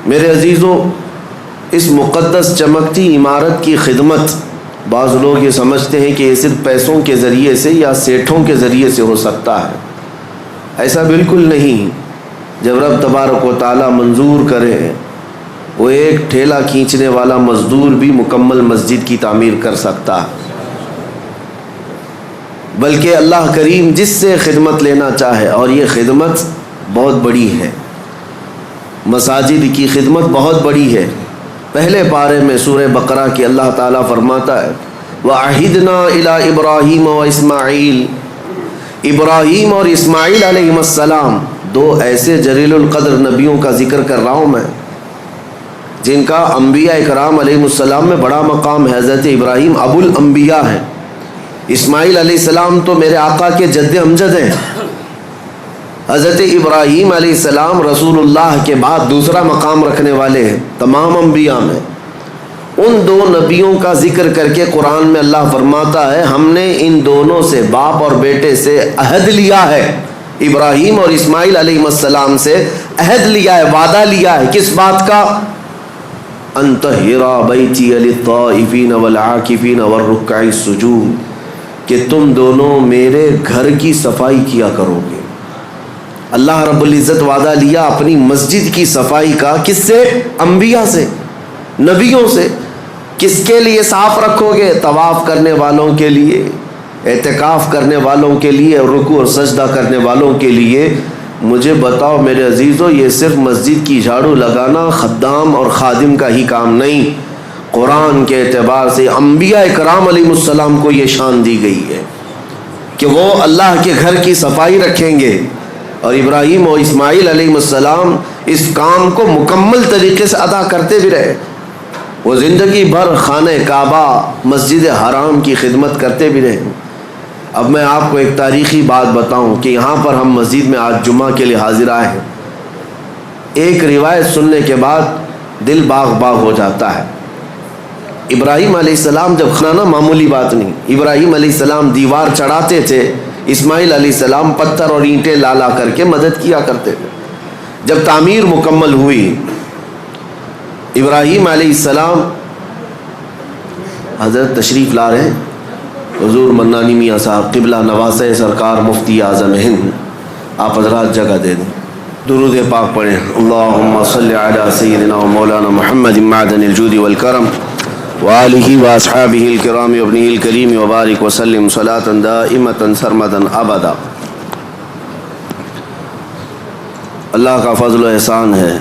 میرے عزیزوں، اس مقدس چمکتی عمارت کی خدمت بعض لوگ یہ سمجھتے ہیں کہ یہ صرف پیسوں کے ذریعے سے یا سیٹھوں کے ذریعے سے ہو سکتا ہے۔ ایسا بالکل نہیں۔ جب رب تبارک و تعالیٰ منظور کرے، وہ ایک ٹھیلا کھینچنے والا مزدور بھی مکمل مسجد کی تعمیر کر سکتا ہے۔ بلکہ اللہ کریم جس سے خدمت لینا چاہے، اور یہ خدمت بہت بڑی ہے، مساجد کی خدمت بہت بڑی ہے۔ پہلے پارے میں سورہ بقرہ کی اللہ تعالیٰ فرماتا ہے وَعَهِدْنَا إِلَىٰ إِبْرَاهِيمَ وَإِسْمَاعِيلَ، ابراہیم اور اسماعیل علیہ السلام دو ایسے جلیل القدر نبیوں کا ذکر کر رہا ہوں میں، جن کا انبیاء اکرام علیہ السلام میں بڑا مقام ہے۔ حضرت ابراہیم ابو الانبیاء ہیں، اسماعیل علیہ السلام تو میرے آقا کے جد امجد ہیں۔ حضرت ابراہیم علیہ السلام رسول اللہ کے بعد دوسرا مقام رکھنے والے ہیں تمام انبیاء میں۔ ان دو نبیوں کا ذکر کر کے قرآن میں اللہ فرماتا ہے ہم نے ان دونوں سے، باپ اور بیٹے سے عہد لیا ہے۔ ابراہیم اور اسماعیل علیہ السلام سے عہد لیا ہے، وعدہ لیا ہے۔ کس بات کا؟ ان طہرا بیتی للطائفین والعاکفین والرکع السجود، کہ تم دونوں میرے گھر کی صفائی کیا کرو گے۔ اللہ رب العزت وعدہ لیا اپنی مسجد کی صفائی کا، کس سے؟ انبیاء سے، نبیوں سے۔ کس کے لیے صاف رکھو گے؟ طواف کرنے والوں کے لیے، اعتکاف کرنے والوں کے لیے، رکوع اور سجدہ کرنے والوں کے لیے۔ مجھے بتاؤ میرے عزیزو، یہ صرف مسجد کی جھاڑو لگانا خدام اور خادم کا ہی کام نہیں، قرآن کے اعتبار سے انبیاء اکرام علیہ السلام کو یہ شان دی گئی ہے کہ وہ اللہ کے گھر کی صفائی رکھیں گے۔ اور ابراہیم اور اسماعیل علیہ السلام اس کام کو مکمل طریقے سے ادا کرتے بھی رہے۔ وہ زندگی بھر خانہ کعبہ، مسجد حرام کی خدمت کرتے بھی رہے۔ اب میں آپ کو ایک تاریخی بات بتاؤں کہ یہاں پر ہم مسجد میں آج جمعہ کے لیے حاضر آئے ہیں، ایک روایت سننے کے بعد دل باغ باغ ہو جاتا ہے۔ ابراہیم علیہ السلام جب کھانا معمولی بات نہیں، ابراہیم علیہ السلام دیوار چڑھاتے تھے، اسماعیل علیہ السلام پتھر اور اینٹیں لا کر کے مدد کیا کرتے تھے۔ جب تعمیر مکمل ہوئی، ابراہیم علیہ السلام حضرت تشریف لا رہے ہیں، حضور منانی میاں صاحب قبلہ نواز سرکار مفتی اعظم ہند، آپ حضرات جگہ دے دیں، درود پاک پڑھیں۔ اللہم صلی علی سیدنا و مولانا محمد معدن الجود والکرم وآلہ واصحابہ الکرام وابنہ الکریم وبارک وسلم صلاۃ دائمۃ سرمدا ابدا۔ اللہ کا فضل و احسان ہے،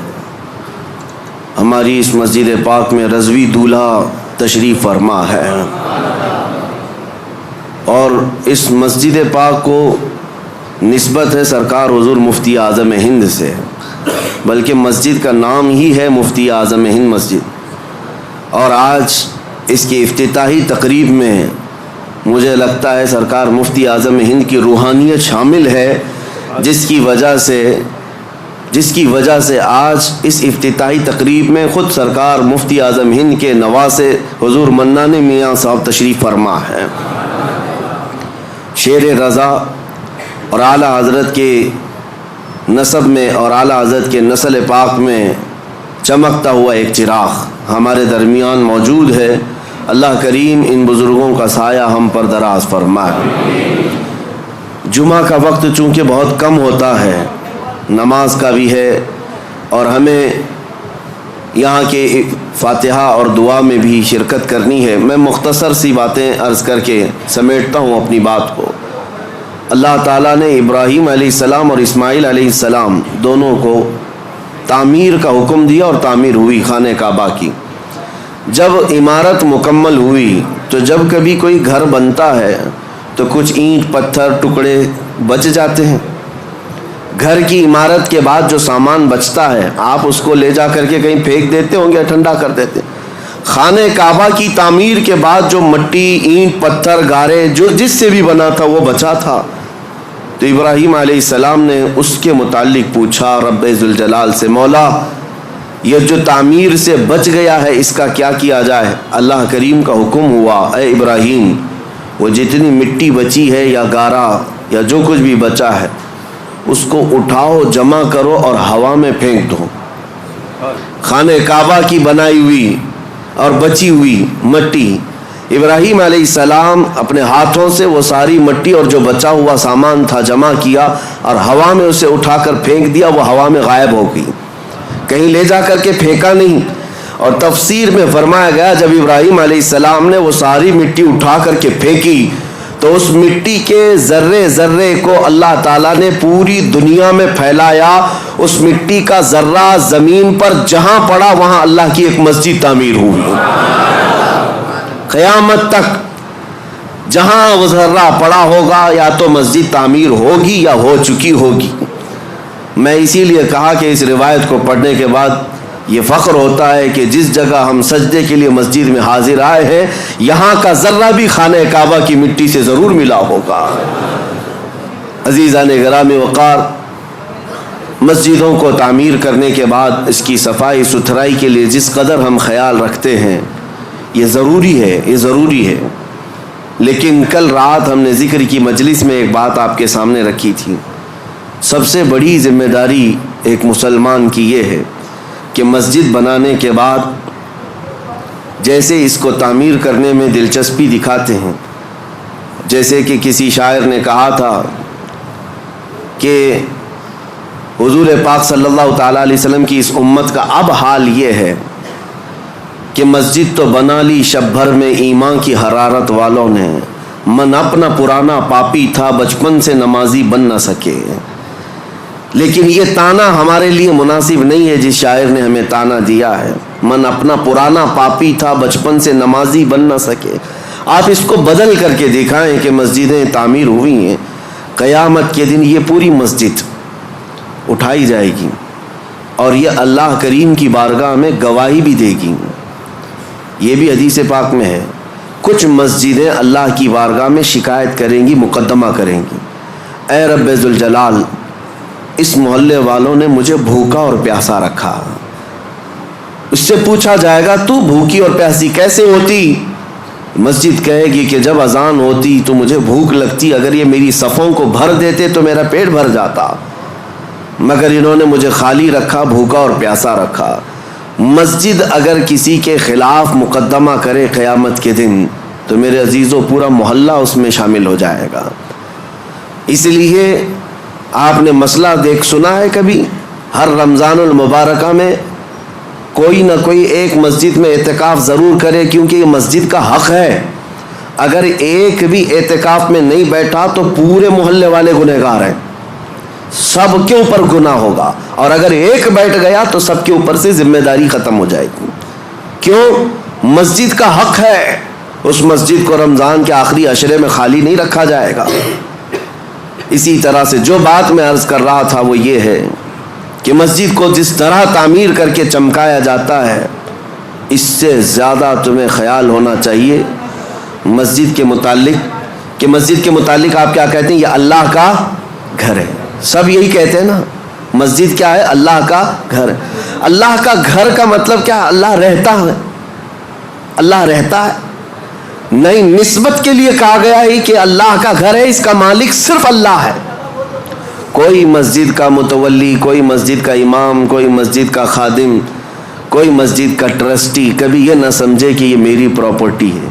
ہماری اس مسجد پاک میں رضوی دولہا تشریف فرما ہے، اور اس مسجد پاک کو نسبت ہے سرکار حضور مفتی اعظم ہند سے، بلکہ مسجد کا نام ہی ہے مفتی اعظم ہند مسجد۔ اور آج اس کی افتتاحی تقریب میں مجھے لگتا ہے سرکار مفتی اعظم ہند کی روحانیت شامل ہے، جس کی وجہ سے آج اس افتتاحی تقریب میں خود سرکار مفتی اعظم ہند کے نواسے حضور منانی میاں صاحب تشریف فرما ہے۔ شیر رضا اور اعلیٰ حضرت کے نسب میں اور اعلیٰ حضرت کے نسل پاک میں چمکتا ہوا ایک چراغ ہمارے درمیان موجود ہے۔ اللہ کریم ان بزرگوں کا سایہ ہم پر دراز فرمائے۔ جمعہ کا وقت چونکہ بہت کم ہوتا ہے، نماز کا بھی ہے، اور ہمیں یہاں کے فاتحہ اور دعا میں بھی شرکت کرنی ہے۔ میں مختصر سی باتیں عرض کر کے سمیٹتا ہوں اپنی بات کو۔ اللہ تعالیٰ نے ابراہیم علیہ السلام اور اسماعیل علیہ السلام دونوں کو تعمیر کا حکم دیا، اور تعمیر ہوئی خانہ کعبہ کی۔ جب عمارت مکمل ہوئی تو جب کبھی کوئی گھر بنتا ہے تو کچھ اینٹ پتھر ٹکڑے بچ جاتے ہیں۔ گھر کی عمارت کے بعد جو سامان بچتا ہے آپ اس کو لے جا کر کے کہیں پھینک دیتے ہوں گے، ٹھنڈا کر دیتے۔ خانہ کعبہ کی تعمیر کے بعد جو مٹی، اینٹ، پتھر، گارے جو جس سے بھی بنا تھا وہ بچا تھا، تو ابراہیم علیہ السلام نے اس کے متعلق پوچھا رب ذوالجلال سے، مولا یہ جو تعمیر سے بچ گیا ہے اس کا کیا کیا جائے؟ اللہ کریم کا حکم ہوا، اے ابراہیم وہ جتنی مٹی بچی ہے یا گارا یا جو کچھ بھی بچا ہے اس کو اٹھاؤ، جمع کرو اور ہوا میں پھینک دو۔ خانہ کعبہ کی بنائی ہوئی اور بچی ہوئی مٹی، ابراہیم علیہ السلام اپنے ہاتھوں سے وہ ساری مٹی اور جو بچا ہوا سامان تھا جمع کیا اور ہوا میں اسے اٹھا کر پھینک دیا، وہ ہوا میں غائب ہو گئی، کہیں لے جا کر کے پھینکا نہیں۔ اور تفسیر میں فرمایا گیا جب ابراہیم علیہ السلام نے وہ ساری مٹی اٹھا کر کے پھینکی تو اس مٹی کے ذرے ذرے کو اللہ تعالیٰ نے پوری دنیا میں پھیلایا، اس مٹی کا ذرہ زمین پر جہاں پڑا وہاں اللہ کی ایک مسجد تعمیر ہوئی۔ قیامت تک جہاں وہ ذرہ پڑا ہوگا یا تو مسجد تعمیر ہوگی یا ہو چکی ہوگی۔ میں اسی لیے کہا کہ اس روایت کو پڑھنے کے بعد یہ فخر ہوتا ہے کہ جس جگہ ہم سجدے کے لیے مسجد میں حاضر آئے ہیں یہاں کا ذرہ بھی خانہ کعبہ کی مٹی سے ضرور ملا ہوگا۔ عزیزان گرامی وقار، مسجدوں کو تعمیر کرنے کے بعد اس کی صفائی ستھرائی کے لیے جس قدر ہم خیال رکھتے ہیں یہ ضروری ہے، لیکن کل رات ہم نے ذکر کی مجلس میں ایک بات آپ کے سامنے رکھی تھی۔ سب سے بڑی ذمہ داری ایک مسلمان کی یہ ہے کہ مسجد بنانے کے بعد جیسے اس کو تعمیر کرنے میں دلچسپی دکھاتے ہیں، جیسے کہ کسی شاعر نے کہا تھا کہ حضور پاک صلی اللہ تعالیٰ علیہ وسلم کی اس امت کا اب حال یہ ہے کہ مسجد تو بنا لی شب بھر میں ایمان کی حرارت والوں نے، من اپنا پرانا پاپی تھا بچپن سے نمازی بن نہ سکے۔ لیکن یہ تانا ہمارے لیے مناسب نہیں ہے جس شاعر نے ہمیں تانا دیا ہے، من اپنا پرانا پاپی تھا بچپن سے نمازی بن نہ سکے۔ آپ اس کو بدل کر کے دکھائیں کہ مسجدیں تعمیر ہوئی ہیں، قیامت کے دن یہ پوری مسجد اٹھائی جائے گی اور یہ اللہ کریم کی بارگاہ میں گواہی بھی دے گی۔ یہ بھی حدیث پاک میں ہے، کچھ مسجدیں اللہ کی بارگاہ میں شکایت کریں گی، مقدمہ کریں گی، اے رب ذوالجلال اس محلے والوں نے مجھے بھوکا اور پیاسا رکھا۔ اس سے پوچھا جائے گا تو بھوکی اور پیاسی کیسے ہوتی؟ مسجد کہے گی کہ جب اذان ہوتی تو مجھے بھوک لگتی، اگر یہ میری صفوں کو بھر دیتے تو میرا پیٹ بھر جاتا، مگر انہوں نے مجھے خالی رکھا، بھوکا اور پیاسا رکھا۔ مسجد اگر کسی کے خلاف مقدمہ کرے قیامت کے دن تو میرے عزیزوں پورا محلہ اس میں شامل ہو جائے گا۔ اس لیے آپ نے مسئلہ سنا ہے کبھی؟ ہر رمضان المبارکہ میں کوئی نہ کوئی ایک مسجد میں اعتکاف ضرور کرے، کیونکہ یہ مسجد کا حق ہے۔ اگر ایک بھی اعتکاف میں نہیں بیٹھا تو پورے محلے والے گنہگار ہیں، سب کے اوپر گناہ ہوگا، اور اگر ایک بیٹھ گیا تو سب کے اوپر سے ذمہ داری ختم ہو جائے گی۔ کیوں؟ مسجد کا حق ہے، اس مسجد کو رمضان کے آخری عشرے میں خالی نہیں رکھا جائے گا۔ اسی طرح سے جو بات میں عرض کر رہا تھا وہ یہ ہے کہ مسجد کو جس طرح تعمیر کر کے چمکایا جاتا ہے اس سے زیادہ تمہیں خیال ہونا چاہیے مسجد کے متعلق، کہ مسجد کے متعلق آپ کیا کہتے ہیں؟ یہ اللہ کا گھر ہے۔ سب یہی کہتے ہیں نا، مسجد کیا ہے؟ اللہ کا گھر ہے۔ اللہ کا گھر کا مطلب کیا ہے؟ اللہ رہتا ہے، اللہ رہتا ہے نہیں، نسبت کے لیے کہا گیا ہے کہ اللہ کا گھر ہے، اس کا مالک صرف اللہ ہے۔ کوئی مسجد کا متولی، کوئی مسجد کا امام، کوئی مسجد کا خادم، کوئی مسجد کا ٹرسٹی کبھی یہ نہ سمجھے کہ یہ میری پراپرٹی ہے۔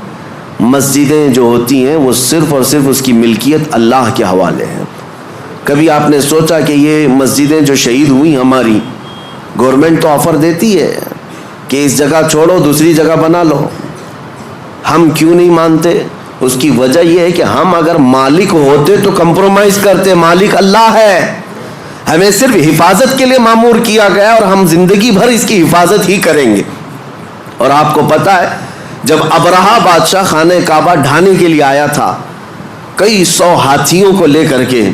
مسجدیں جو ہوتی ہیں وہ صرف اور صرف اس کی ملکیت اللہ کے حوالے ہیں۔ کبھی آپ نے سوچا کہ یہ مسجدیں جو شہید ہوئی ہماری، گورنمنٹ تو آفر دیتی ہے کہ اس جگہ چھوڑو دوسری جگہ بنا لو، ہم کیوں نہیں مانتے؟ اس کی وجہ یہ ہے کہ ہم اگر مالک ہوتے تو کمپرومائز کرتے، مالک اللہ ہے، ہمیں صرف حفاظت کے لیے مامور کیا گیا اور ہم زندگی بھر اس کی حفاظت ہی کریں گے۔ اور آپ کو پتہ ہے جب ابرہہ بادشاہ خانہ کعبہ ڈھانے کے لیے آیا تھا کئی 100 ہاتھیوں کو لے کر کے،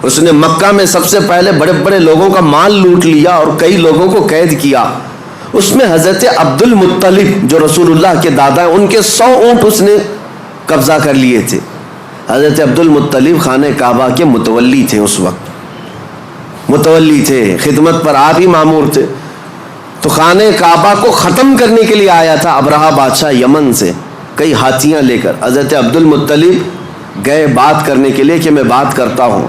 اس نے مکہ میں سب سے پہلے بڑے بڑے لوگوں کا مال لوٹ لیا اور کئی لوگوں کو قید کیا۔ اس میں حضرت عبد المطلب جو رسول اللہ کے دادا ہیں ان کے 100 اونٹ اس نے قبضہ کر لیے تھے۔ حضرت عبد المطلب خانہ کعبہ کے متولی تھے، اس وقت متولی تھے، خدمت پر آپ ہی مامور تھے۔ تو خانہ کعبہ کو ختم کرنے کے لیے آیا تھا ابرہہ بادشاہ یمن سے کئی ہاتھیاں لے کر۔ حضرت عبد المطلب گئے بات کرنے کے لیے کہ میں بات کرتا ہوں،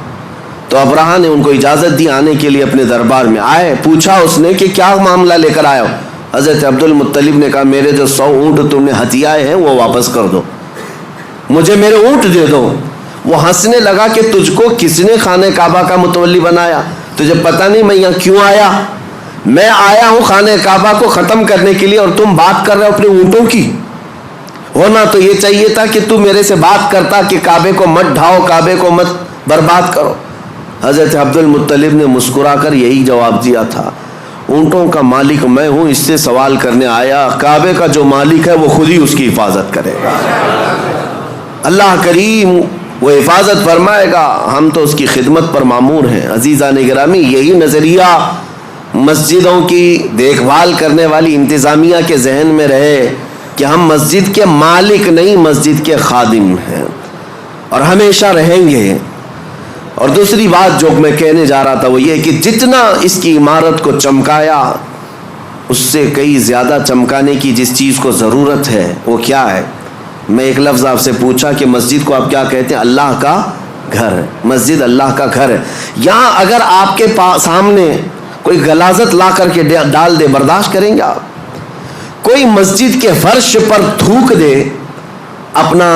تو ابرہہ نے ان کو اجازت دی آنے کے لیے اپنے دربار میں. آئے, پوچھا اس نے کہ کیا معاملہ لے کر آئے ہو؟ حضرت عبد المطلب نے کہا میرے جو 100 اونٹ تم نے ہتھیائے ہیں وہ واپس کر دو, مجھے میرے اونٹ دے دو. وہ ہنسنے لگا کہ تجھ کو کس نے خانہ کعبہ کا متولی بنایا؟ تجھے پتہ نہیں میں یہاں کیوں آیا؟ میں آیا ہوں خانہ کعبہ کو ختم کرنے کے لیے, اور تم بات کر رہے ہو اپنے اونٹوں کی. ہونا تو یہ چاہیے تھا کہ تم میرے سے بات کرتا کہ کعبے کو مت ڈھاؤ, کعبے کو مت برباد کرو. حضرت عبد المطلب نے مسکرا کر یہی جواب دیا تھا, اونٹوں کا مالک میں ہوں, اس سے سوال کرنے آیا. کعبے کا جو مالک ہے وہ خود ہی اس کی حفاظت کرے گا. اللہ کریم وہ حفاظت فرمائے گا, ہم تو اس کی خدمت پر مامور ہیں. عزیزان گرامی, یہی نظریہ مسجدوں کی دیکھ بھال کرنے والی انتظامیہ کے ذہن میں رہے کہ ہم مسجد کے مالک نہیں, مسجد کے خادم ہیں, اور ہمیشہ رہیں گے. اور دوسری بات جو میں کہنے جا رہا تھا وہ یہ کہ جتنا اس کی عمارت کو چمکایا, اس سے کئی زیادہ چمکانے کی جس چیز کو ضرورت ہے وہ کیا ہے؟ میں ایک لفظ آپ سے پوچھا کہ مسجد کو آپ کیا کہتے ہیں؟ اللہ کا گھر. مسجد اللہ کا گھر ہے. یہاں اگر آپ کے سامنے کوئی غلاظت لا کر کے ڈال دے, برداشت کریں گے آپ؟ کوئی مسجد کے فرش پر تھوک دے, اپنا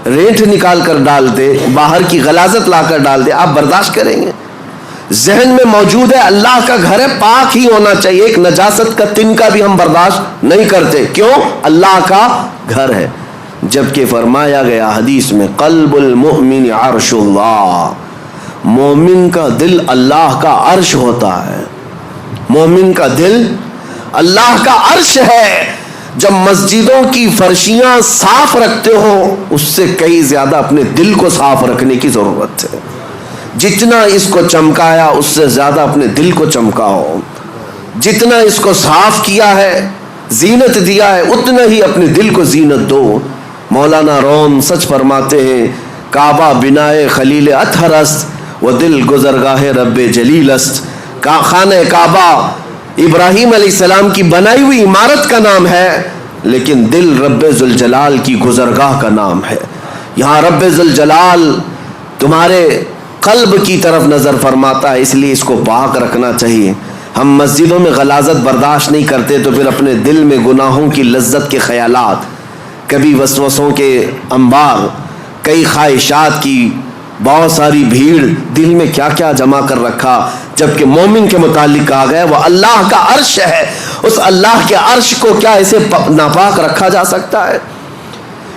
رینٹ نکال کر ڈال دے, باہر کی غلاظت لا کر ڈال دے, آپ برداشت کریں گے؟ ذہن میں موجود ہے اللہ کا گھر ہے, پاک ہی ہونا چاہیے, ایک نجاست کا تنکا بھی ہم برداشت نہیں کرتے. کیوں؟ اللہ کا گھر ہے. جبکہ فرمایا گیا حدیث میں, قلب المؤمن عرش اللہ, مومن کا دل اللہ کا عرش ہوتا ہے. مومن کا دل اللہ کا عرش ہے. جب مسجدوں کی فرشیاں صاف رکھتے ہو, اس سے کئی زیادہ اپنے دل کو صاف رکھنے کی ضرورت ہے. جتنا اس کو چمکایا اس سے زیادہ اپنے دل کو چمکاؤ. جتنا اس کو صاف کیا ہے, زینت دیا ہے, اتنا ہی اپنے دل کو زینت دو. مولانا روم سچ فرماتے ہیں, کعبہ بنائے خلیل اطہر است, وہ دل گزرگاہ رب جلیل است. خانہ کعبہ ابراہیم علیہ السلام کی بنائی ہوئی عمارت کا نام ہے, لیکن دل رب ذوالجلال کی گزرگاہ کا نام ہے. یہاں رب ذوالجلال تمہارے قلب کی طرف نظر فرماتا ہے, اس لیے اس کو پاک رکھنا چاہیے. ہم مسجدوں میں غلاظت برداشت نہیں کرتے تو پھر اپنے دل میں گناہوں کی لذت کے خیالات, کبھی وسوسوں کے انبار, کئی خواہشات کی بہت ساری بھیڑ, دل میں کیا کیا جمع کر رکھا. جبکہ مومن کے متعلق کہا گیا وہ اللہ کا عرش ہے. اس اللہ کے عرش کو کیا اسے ناپاک رکھا جا سکتا ہے؟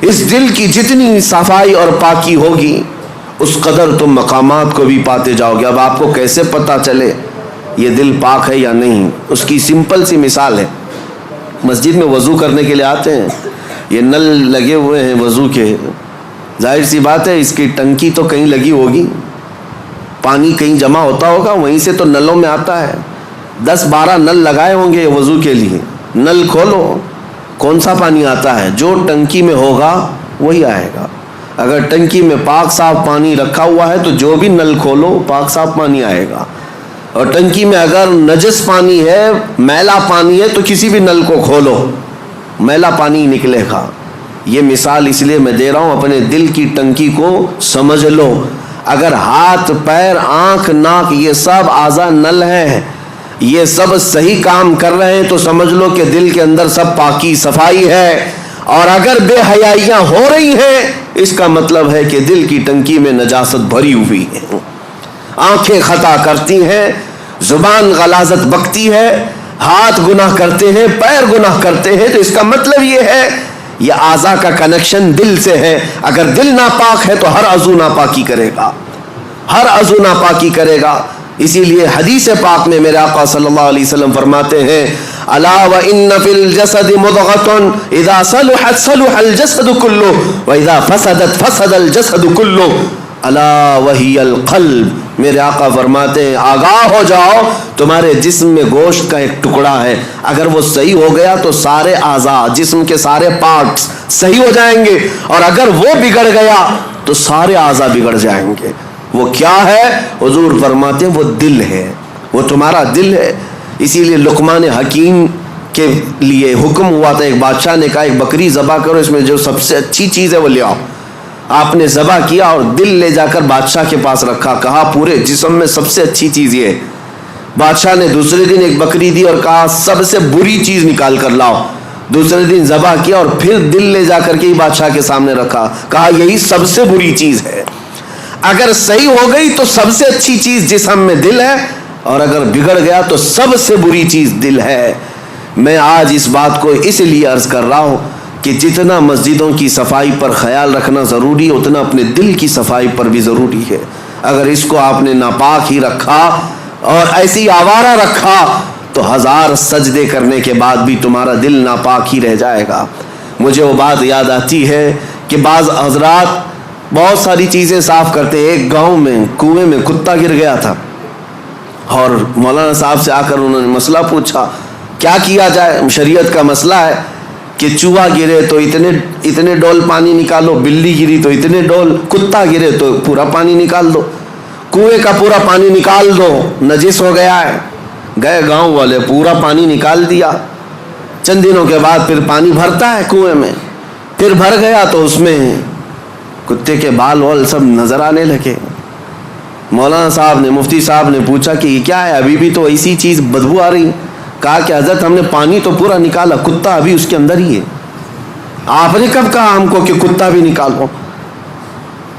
اس دل کی جتنی صفائی اور پاکی ہوگی اس قدر تم مقامات کو بھی پاتے جاؤ گے. اب آپ کو کیسے پتہ چلے یہ دل پاک ہے یا نہیں؟ اس کی سمپل سی مثال ہے, مسجد میں وضو کرنے کے لیے آتے ہیں, یہ نل لگے ہوئے ہیں وضو کے, ظاہر سی بات ہے اس کی ٹنکی تو کہیں لگی ہوگی, پانی کہیں جمع ہوتا ہوگا, وہیں سے تو نلوں میں آتا ہے. 10-12 نل لگائے ہوں گے وضو کے لیے. نل کھولو, کون سا پانی آتا ہے؟ جو ٹنکی میں ہوگا وہی آئے گا. اگر ٹنکی میں پاک صاف پانی رکھا ہوا ہے تو جو بھی نل کھولو پاک صاف پانی آئے گا. اور ٹنکی میں اگر نجس پانی ہے, میلا پانی ہے, تو کسی بھی نل کو کھولو میلا پانی نکلے گا. یہ مثال اس لیے میں دے رہا ہوں, اپنے دل کی ٹنکی کو سمجھ لو. اگر ہاتھ, پیر, آنکھ, ناک یہ سب اعضاء نل ہیں, یہ سب صحیح کام کر رہے ہیں تو سمجھ لو کہ دل کے اندر سب پاکی صفائی ہے. اور اگر بے حیائیاں ہو رہی ہیں اس کا مطلب ہے کہ دل کی ٹنکی میں نجاست بھری ہوئی ہے. آنکھیں خطا کرتی ہیں, زبان غلاظت بکتی ہے, ہاتھ گناہ کرتے ہیں, پیر گناہ کرتے ہیں, تو اس کا مطلب یہ ہے یہ اعضاء کا کنیکشن دل سے ہے. اگر دل ناپاک ہے تو ہر عضو ناپاکی کرے گا, ہر عضو ناپاکی کرے گا. اسی لیے حدیث پاک میں میرے آقا صلی اللہ علیہ وسلم فرماتے ہیں, الا وان فی الجسد مضغۃ اذا صلحت صلح الجسد كله واذا فسدت فسد الجسد كله الا وهي القلب. میرے آقا فرماتے ہیں آگاہ ہو جاؤ, تمہارے جسم میں گوشت کا ایک ٹکڑا ہے, اگر وہ صحیح ہو گیا تو سارے اعضاء, جسم کے سارے پارٹس صحیح ہو جائیں گے, اور اگر وہ بگڑ گیا تو سارے اعضاء بگڑ جائیں گے. وہ کیا ہے؟ حضور فرماتے ہیں وہ دل ہے, وہ تمہارا دل ہے. اسی لیے لقمان حکیم کے لیے حکم ہوا تھا, ایک بادشاہ نے کہا ایک بکری ذبح کرو, اس میں جو سب سے اچھی چیز ہے وہ لے آؤ. آپ نے ذبح کیا اور دل لے جا کر بادشاہ کے پاس رکھا، کہا پورے جسم میں سب سے اچھی چیز یہ ہے۔ بادشاہ نے دوسرے دن ایک بکری دی اور کہا سب سے بری چیز نکال کر لاؤ۔ دوسرے دن ذبح کیا اور پھر دل لے جا کر کے ہی بادشاہ کے سامنے رکھا، کہا یہی سب سے بری چیز ہے۔ اگر صحیح ہو گئی تو سب سے اچھی چیز جسم میں دل ہے، اور اگر بگڑ گیا تو سب سے بری چیز دل ہے۔ میں آج اس بات کو اس لیے عرض کر رہا ہوں کہ جتنا مسجدوں کی صفائی پر خیال رکھنا ضروری ہے، اتنا اپنے دل کی صفائی پر بھی ضروری ہے۔ اگر اس کو آپ نے ناپاک ہی رکھا اور ایسی آوارہ رکھا تو 1000 سجدے کرنے کے بعد بھی تمہارا دل ناپاک ہی رہ جائے گا۔ مجھے وہ بات یاد آتی ہے کہ بعض حضرات بہت ساری چیزیں صاف کرتے۔ ایک گاؤں میں کنویں میں کتا گر گیا تھا اور مولانا صاحب سے آ کر انہوں نے مسئلہ پوچھا کیا کیا جائے۔ شریعت کا مسئلہ ہے کہ چوہا گرے تو اتنے ڈول پانی نکالو، بلی گری تو اتنے ڈول، کتا گرے تو پورا پانی نکال دو، کنویں کا پورا پانی نکال دو، نجس ہو گیا ہے۔ گئے گاؤں والے، پورا پانی نکال دیا۔ چند دنوں کے بعد پھر پانی بھرتا ہے کنویں میں، پھر بھر گیا تو اس میں کتے کے بال وال سب نظر آنے لگے۔ مولانا صاحب نے، مفتی صاحب نے پوچھا کہ یہ کیا ہے، ابھی بھی تو ایسی چیز بدبو آ رہی۔ کہا کہ حضرت ہم نے پانی تو پورا نکالا، کتا ابھی اس کے اندر ہی ہے۔ آپ نے کب کہا ہم کو کہ کتا بھی نکالو؟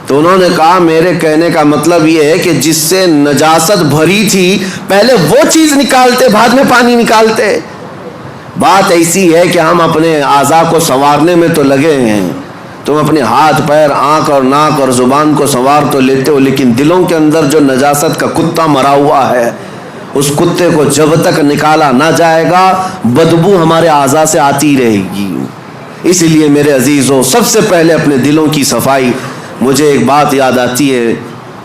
تو انہوں نے کہا میرے کہنے کا مطلب یہ ہے کہ جس سے نجاست بھری تھی پہلے وہ چیز نکالتے، بعد میں پانی نکالتے۔ بات ایسی ہے کہ ہم اپنے اعضاء کو سنوارنے میں تو لگے ہیں، تم اپنے ہاتھ پیر آنکھ اور ناک اور زبان کو سنوار تو لیتے ہو، لیکن دلوں کے اندر جو نجاست کا کتا مرا ہوا ہے اس کتے کو جب تک نکالا نہ جائے گا بدبو ہمارے اعضاء سے آتی رہے گی۔ اس لیے میرے عزیزوں سب سے پہلے اپنے دلوں کی صفائی۔ مجھے ایک بات یاد آتی ہے،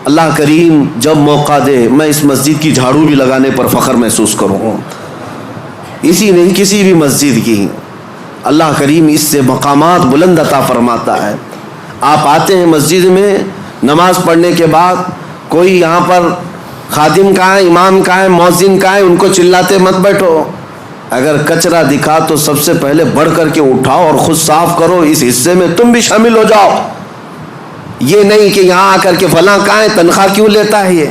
اللہ کریم جب موقع دے میں اس مسجد کی جھاڑو بھی لگانے پر فخر محسوس کروں، اسی نہیں کسی بھی مسجد کی۔ اللہ کریم اس سے مقامات بلند عطا فرماتا ہے۔ آپ آتے ہیں مسجد میں نماز پڑھنے کے بعد، کوئی یہاں پر خادم کہاں ہے، امام کہاں ہے، مؤذن کہاں ہے، ان کو چلاتے مت بیٹھو۔ اگر کچرا دکھا تو سب سے پہلے بڑھ کر کے اٹھاؤ اور خود صاف کرو، اس حصے میں تم بھی شامل ہو جاؤ۔ یہ نہیں کہ یہاں آ کر کے فلاں کہاں ہے، تنخواہ کیوں لیتا ہے،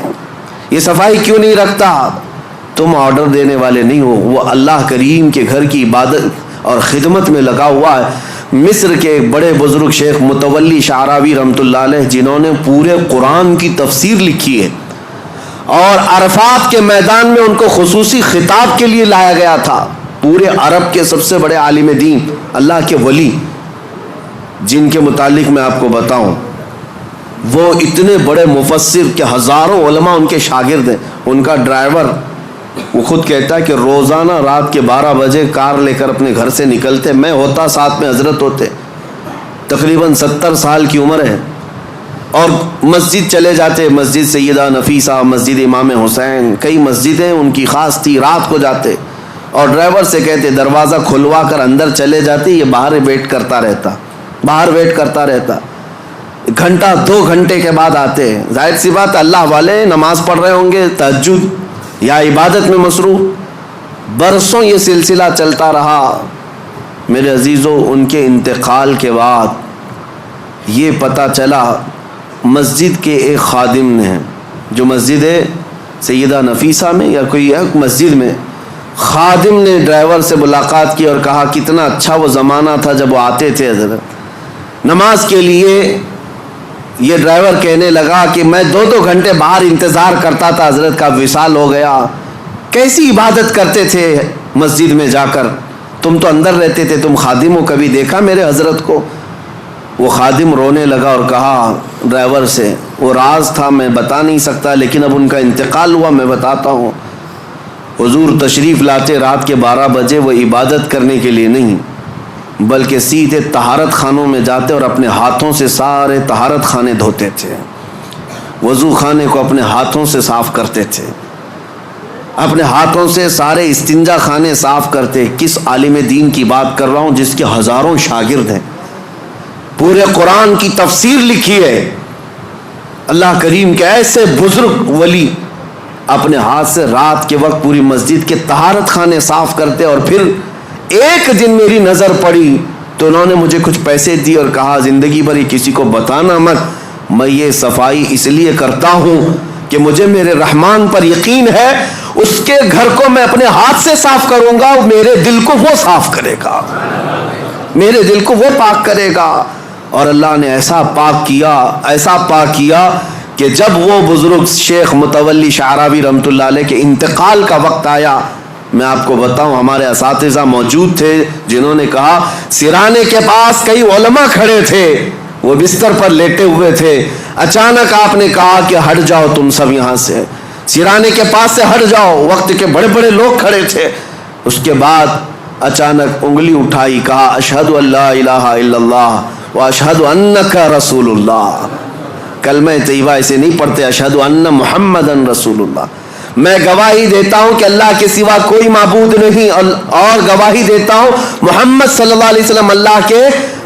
یہ صفائی کیوں نہیں رکھتا۔ تم آرڈر دینے والے نہیں ہو، وہ اللہ کریم کے گھر کی عبادت اور خدمت میں لگا ہوا ہے۔ مصر کے ایک بڑے بزرگ شیخ متولی شعراوی رحمۃ اللہ علیہ، جنہوں نے پورے قرآن کی تفسیر لکھی ہے اور عرفات کے میدان میں ان کو خصوصی خطاب کے لیے لایا گیا تھا، پورے عرب کے سب سے بڑے عالم دین، اللہ کے ولی، جن کے متعلق میں آپ کو بتاؤں وہ اتنے بڑے مفسر کہ ہزاروں علماء ان کے شاگرد ہیں۔ ان کا ڈرائیور وہ خود کہتا ہے کہ روزانہ رات کے 12 بجے کار لے کر اپنے گھر سے نکلتے، میں ہوتا ساتھ میں حضرت ہوتے، تقریباً 70 سال کی عمر ہے، اور مسجد چلے جاتے، مسجد سیدہ نفیسہ، مسجد امام حسین، کئی مسجدیں ان کی خاص تھی، رات کو جاتے اور ڈرائیور سے کہتے دروازہ کھلوا کر اندر چلے جاتے، یہ باہر ویٹ کرتا رہتا، گھنٹہ 2 گھنٹے کے بعد آتے۔ ظاہر سی بات اللہ والے نماز پڑھ رہے ہوں گے، تہجد یا عبادت میں مصروف۔ برسوں یہ سلسلہ چلتا رہا۔ میرے عزیزوں ان کے انتقال کے بعد یہ پتہ چلا، مسجد کے ایک خادم نے، جو مسجد ہے سیدہ نفیسہ میں یا کوئی ایک مسجد میں، خادم نے ڈرائیور سے ملاقات کی اور کہا کتنا اچھا وہ زمانہ تھا جب وہ آتے تھے حضرت نماز کے لیے۔ یہ ڈرائیور کہنے لگا کہ میں 2 گھنٹے باہر انتظار کرتا تھا، حضرت کا وصال ہو گیا۔ کیسی عبادت کرتے تھے مسجد میں جا کر، تم تو اندر رہتے تھے، تم خادم ہو، کبھی دیکھا میرے حضرت کو؟ وہ خادم رونے لگا اور کہا ڈرائیور سے، وہ راز تھا میں بتا نہیں سکتا، لیکن اب ان کا انتقال ہوا، میں بتاتا ہوں۔ حضور تشریف لاتے رات کے 12 بجے، وہ عبادت کرنے کے لیے نہیں بلکہ سیدھے طہارت خانوں میں جاتے اور اپنے ہاتھوں سے سارے طہارت خانے دھوتے تھے، وضو خانے کو اپنے ہاتھوں سے صاف کرتے تھے، اپنے ہاتھوں سے سارے استنجا خانے صاف کرتے۔ کس عالم دین کی بات کر رہا ہوں جس کے ہزاروں شاگرد ہیں، پورے قرآن کی تفسیر لکھی ہے۔ اللہ کریم کے ایسے بزرگ ولی اپنے ہاتھ سے رات کے وقت پوری مسجد کے طہارت خانے صاف کرتے۔ اور پھر ایک دن میری نظر پڑی تو انہوں نے مجھے کچھ پیسے دی اور کہا زندگی بھر یہ کسی کو بتانا مت، میں یہ صفائی اس لیے کرتا ہوں کہ مجھے میرے رحمان پر یقین ہے، اس کے گھر کو میں اپنے ہاتھ سے صاف کروں گا، میرے دل کو وہ صاف کرے گا، میرے دل کو وہ پاک کرے گا۔ اور اللہ نے ایسا پاک کیا کہ جب وہ بزرگ شیخ متولی شعراوی رحمۃ اللہ علیہ کے انتقال کا وقت آیا، میں آپ کو بتاؤں ہمارے اساتذہ موجود تھے جنہوں نے کہا سرانے کے پاس کئی علماء کھڑے تھے، وہ بستر پر لیٹے ہوئے تھے، اچانک آپ نے کہا کہ ہٹ جاؤ تم سب یہاں سے، سرانے کے پاس سے ہٹ جاؤ، وقت کے بڑے بڑے لوگ کھڑے تھے۔ اس کے بعد اچانک انگلی اٹھائی، کہا اشہد ان لا الہ الا اللہ واشہد انک رسول اللہ۔ کلمہ طیبہ اسے نہیں پڑھتے، اشہد ان محمدن رسول اللہ، میں گواہی دیتا ہوں کہ اللہ کے سوا کوئی معبود نہیں، اور گواہی دیتا ہوں محمد صلی اللہ علیہ وسلم اللہ کے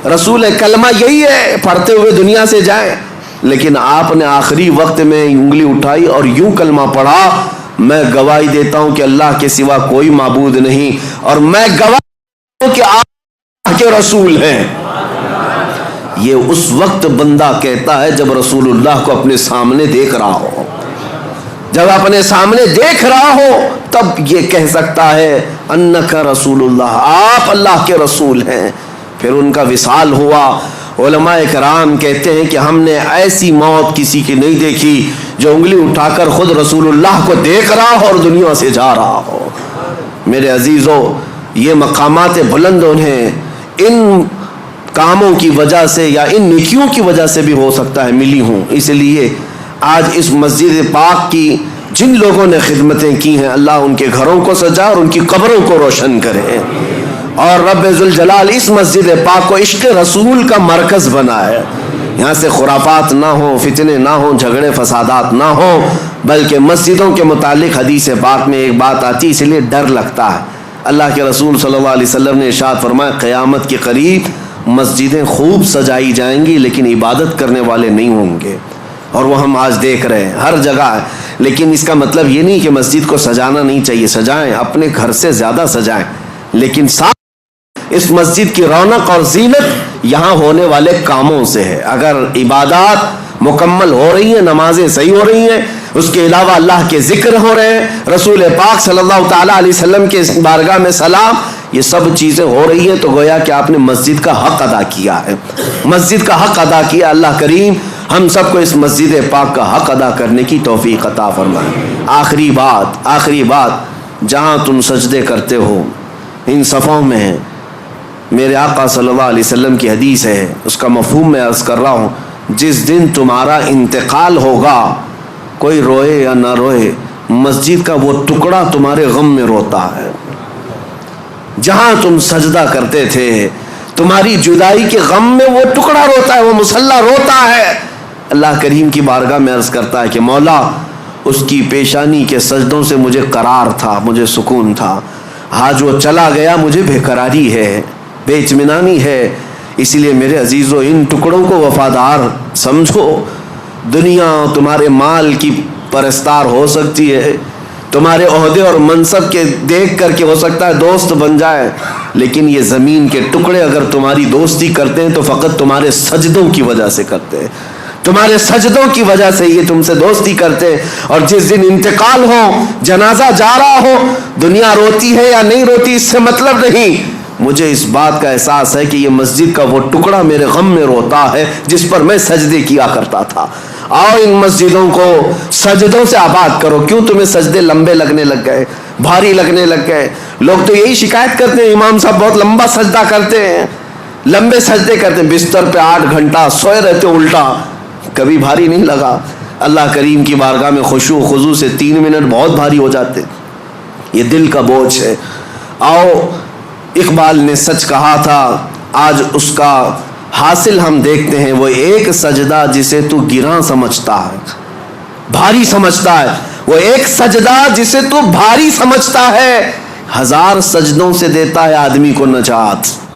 رسول ہے۔ کلمہ یہی ہے، پڑھتے ہوئے دنیا سے جائیں۔ لیکن آپ نے آخری وقت میں انگلی اٹھائی اور یوں کلمہ پڑھا، میں گواہی دیتا ہوں کہ اللہ کے سوا کوئی معبود نہیں، اور میں گواہی دیتا ہوں کہ آپ اللہ کے رسول ہیں۔ یہ اس وقت بندہ کہتا ہے جب رسول اللہ کو اپنے سامنے دیکھ رہا ہو، جب اپنے سامنے دیکھ رہا ہو تب یہ کہہ سکتا ہے انک رسول اللہ، آپ اللہ کے رسول ہیں۔ پھر ان کا وصال ہوا۔ علماء کرام کہتے ہیں کہ ہم نے ایسی موت کسی کی نہیں دیکھی جو انگلی اٹھا کر خود رسول اللہ کو دیکھ رہا ہو اور دنیا سے جا رہا ہو۔ میرے عزیزو، یہ مقامات بلند انہیں ان کاموں کی وجہ سے یا ان نیکیوں کی وجہ سے بھی ہو سکتا ہے ملی ہوں۔ اس لیے آج اس مسجد پاک کی جن لوگوں نے خدمتیں کی ہیں، اللہ ان کے گھروں کو سجا اور ان کی قبروں کو روشن کرے، اور رب ذوالجلال اس مسجد پاک کو عشق رسول کا مرکز بنائے۔ یہاں سے خرافات نہ ہوں، فتنے نہ ہوں، جھگڑے فسادات نہ ہوں، بلکہ مسجدوں کے متعلق حدیث پاک میں ایک بات آتی، اس لیے ڈر لگتا ہے۔ اللہ کے رسول صلی اللہ علیہ وسلم نے ارشاد فرمایا قیامت کے قریب مسجدیں خوب سجائی جائیں گی لیکن عبادت کرنے والے نہیں ہوں گے، اور وہ ہم آج دیکھ رہے ہیں ہر جگہ ہے۔ لیکن اس کا مطلب یہ نہیں کہ مسجد کو سجانا نہیں چاہیے، سجائیں، اپنے گھر سے زیادہ سجائیں، لیکن ساتھ اس مسجد کی رونق اور زینت یہاں ہونے والے کاموں سے ہے۔ اگر عبادات مکمل ہو رہی ہیں، نمازیں صحیح ہو رہی ہیں، اس کے علاوہ اللہ کے ذکر ہو رہے ہیں، رسول پاک صلی اللہ تعالیٰ علیہ وسلم کے بارگاہ میں سلام، یہ سب چیزیں ہو رہی ہیں، تو گویا کہ آپ نے مسجد کا حق ادا کیا ہے، مسجد کا حق ادا کیا۔ اللہ کریم ہم سب کو اس مسجد پاک کا حق ادا کرنے کی توفیق عطا فرمائے۔ آخری بات، جہاں تم سجدے کرتے ہو ان صفوں میں میرے آقا صلی اللہ علیہ وسلم کی حدیث ہے، اس کا مفہوم میں عرض کر رہا ہوں، جس دن تمہارا انتقال ہوگا، کوئی روئے یا نہ روئے، مسجد کا وہ ٹکڑا تمہارے غم میں روتا ہے۔ جہاں تم سجدہ کرتے تھے تمہاری جدائی کے غم میں وہ ٹکڑا روتا ہے، وہ مصلی روتا ہے۔ اللہ کریم کی بارگاہ میں عرض کرتا ہے کہ مولا، اس کی پیشانی کے سجدوں سے مجھے قرار تھا، مجھے سکون تھا، آج وہ چلا گیا، مجھے بے قراری ہے، بے اطمینانی ہے۔ اسی لیے میرے عزیزو، ان ٹکڑوں کو وفادار سمجھو۔ دنیا تمہارے مال کی پرستار ہو سکتی ہے، تمہارے عہدے اور منصب کے دیکھ کر کے ہو سکتا ہے دوست بن جائے، لیکن یہ زمین کے ٹکڑے اگر تمہاری دوستی کرتے ہیں تو فقط تمہارے سجدوں کی وجہ سے کرتے ہیں، تمہارے سجدوں کی وجہ سے یہ تم سے دوستی کرتے ہیں۔ اور جس دن انتقال ہو، جنازہ جا رہا ہو، دنیا روتی ہے یا نہیں روتی اس سے مطلب نہیں، مجھے اس بات کا احساس ہے کہ یہ مسجد کا وہ ٹکڑا میرے غم میں روتا ہے جس پر میں سجدے کیا کرتا تھا۔ آؤ ان مسجدوں کو سجدوں سے آباد کرو۔ کیوں تمہیں سجدے لمبے لگنے لگ گئے، بھاری لگنے لگ گئے؟ لوگ تو یہی شکایت کرتے ہیں امام صاحب بہت لمبا سجدہ کرتے ہیں، لمبے سجدے کرتے ہیں، بستر پہ 8 گھنٹہ سوئے رہتے الٹا، کبھی بھاری نہیں لگا؟ اللہ کریم کی بارگاہ میں خشوع و خضوع سے 3 منٹ بہت بھاری ہو جاتے، یہ دل کا بوجھ ہے۔ آؤ، اقبال نے سچ کہا تھا، آج اس کا حاصل ہم دیکھتے ہیں، وہ ایک سجدہ جسے تو گراں سمجھتا ہے، بھاری سمجھتا ہے، وہ ایک سجدہ جسے تو بھاری سمجھتا ہے، 1000 سجدوں سے دیتا ہے آدمی کو نجات۔